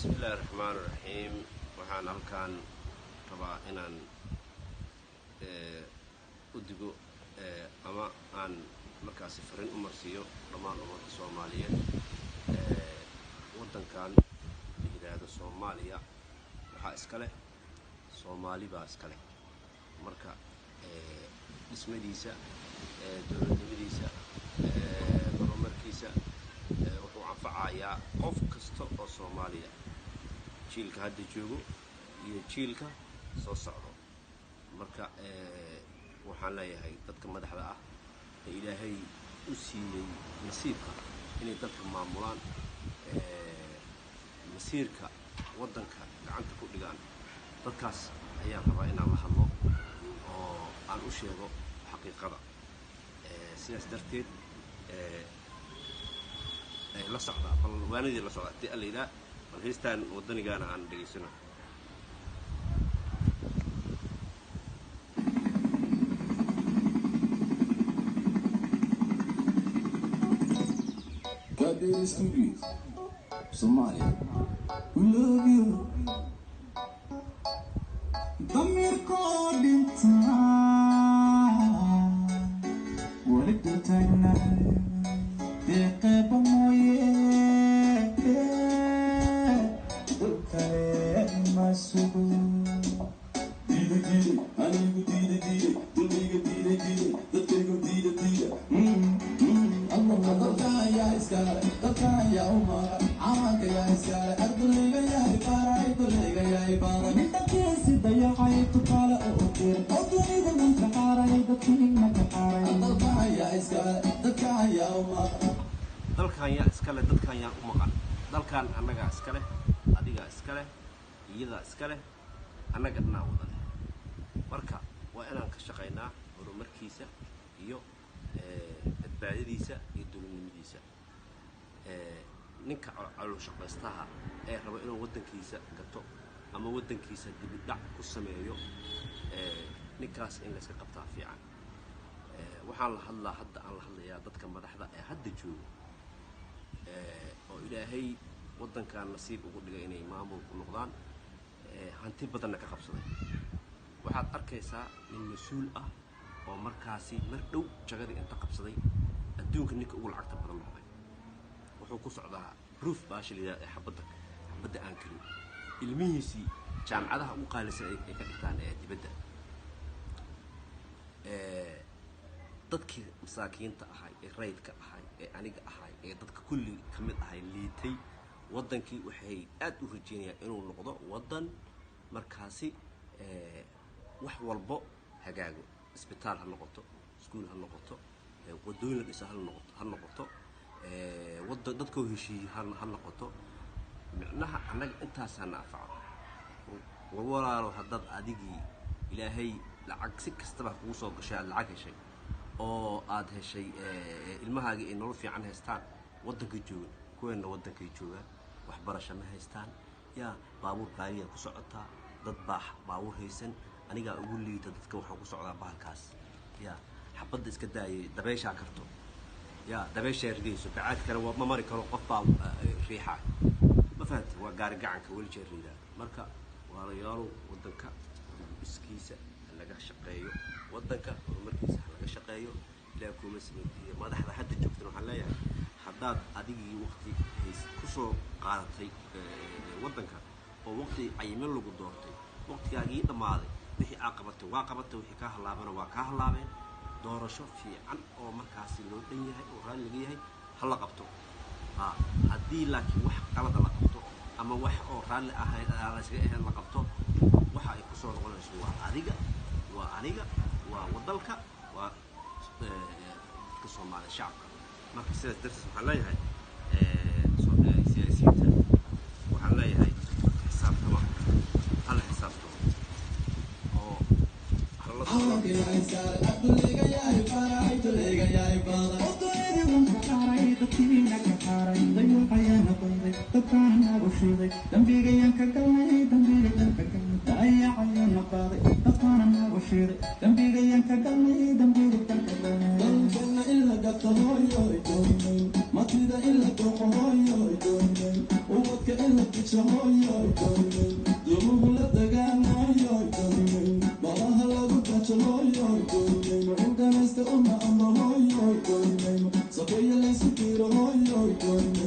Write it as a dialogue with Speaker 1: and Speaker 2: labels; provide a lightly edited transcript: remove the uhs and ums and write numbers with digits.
Speaker 1: بسم الله الرحمن الرحيم waxaan halkaan rabaa inaan u digo ama aan markaas fariin u marsiyo dhammaan ummadda Soomaaliyeed wadankan yiraahdo Soomaaliya waxa iska leh Soomaali baa iska leh marka ismadiisa dawladnimadiisa horumarkiisa wuxuu anfacayaa qof kasta oo Soomaaliya jiilka hadda joogo iyo jiilka soo socdo marka waxaan leeyahay dadka madaxda ah ee Ilaahay u siiyay nasiibka inay dadka maamulaan masiirka wadanka gacanta ku dhigaan dadkaas ayaan rabaa inaan la hadlo oo aan u sheego xaqiiqada sidaas darteed la socda bal waanidii la socda allayda bal heestaan wadanigaana aan dhageysano
Speaker 2: Hadii Somalia, we love you. Damir calling time. What it do tonight? The cable moye. Okay, my soul. Dida dida, I need to dida dida. The nigga dida dida. The nigga dida dida. Allah ya iskale, ya umar, amaka ya iskale. Arduliga ya ibara, arduliga ya ibara. Ninta kesi daya ay tukala okir. Oduniga nunca qara, dadkii ma ka qara. Allah ya iskale, ya umar.
Speaker 1: dalkan yaa iskale dadkan yaa u maqan dalkan annaga iskale adiga iskale iyada iskale annaga dhanaa wada leh marka waa inaan ka shaqeynaa horumarkiisa iyo badbaadadiisa iyo dawladnimadiisa ninka calo shaqaystaha ee raba inuu wadankiisa gato ama wadankiisa dib u dhac ku sameeyo ninkaas in la iska qabtaa fiican waxaan la hadlayaa dadka madaxda ee hadda jooga oo Ilaahay wadankan nasiib ugu dhigay inay maamul ku noqdaan hanti badan ka qabsaday waxaad arkaysaa in mas'uul ah oo markaasi mar dhow jagadii inta qabsaday adduunka ninka ugu lacagta badan noqday wuxuu ku socdaa proof baashilida ee xabada aan karin ilmihiisii jaamacadaha ugu qaalisan ay ka dhigtaan dibadda dadkii masaakiinta ahay ee raydka ahay ee aniga ahay ee dadka kulli kamid ahay liitay wadankii waxay aad u rajeynayaan inuu noqdo wadan markaasi wax walbo hagaago isbitaal ha noqoto iskuul ha noqoto wadooyin la dhiso ha noqoto wada dadka heshiiyo ha noqoto macnaha anaga intaas aan anfaco walaalo hadad adigii Ilaahay lacag si kastaba kugu soo gashay lacag heshay oo aad heshay ilmahaaga ay nolol fiican haystaan wadanka jooga kuweena wadanka jooga wax barasho ma haystaan ya baabuur qaaliya ku socota dad baax baabuur haysan aniga ugu liita dadka waxa ku socda bahalkaas ya xabada iska daayay dabeeshaa karto ya dabeeshaa ridayso bacaad kale ma mari karo qof baa riixa ma fahanti waa gaari gacanka wali jeerida marka walaalayaal wadanka iskiisa laga shaqeeyo wadanka horumarkiisa laga shaqeeyo ilaa kuma sameeyay madaxda hadda joogtana waxaan leeyahay haddaad adigii waqti ku soo qaadatay wadanka oo waqti ayman lagu doortay waqtigaagii dhamaaday wixii aqabatay waa qabatay wixii ka halaabana waa ka halaabeen doorasho fiican oo markaasi loo dhan yahay oo raali laga yahay hala qabto haddii laakiin wax qalad la qabto ama wax oo raali ahayd la iska ahayn la qabto waxa ay ku soo noqonayso waa adiga waa aniga waa wadalka waa dadka Soomaaliya shacabka marka sidaas darteed waxaan leeyahay siyaasiyiinta waxaan leeyahay xisaabtama hal xisaabtama oo
Speaker 2: dambiga yanka galay dambiga ayaan naqaaday dadkana nagu shiiday dambigayan ka galnay dambiga kalkadana dalkana ila gato hooyoy doonayn matida ila dooqo hooyoy doonayn ubadka ila kijo hooyoy doonayn dulugu la dagaan hooyoy doonayn balaha lagu gajo hooyoy doonayn uganaysta uma amro hooyoy doonayn sakoya laysu diiro hooyoy doonayn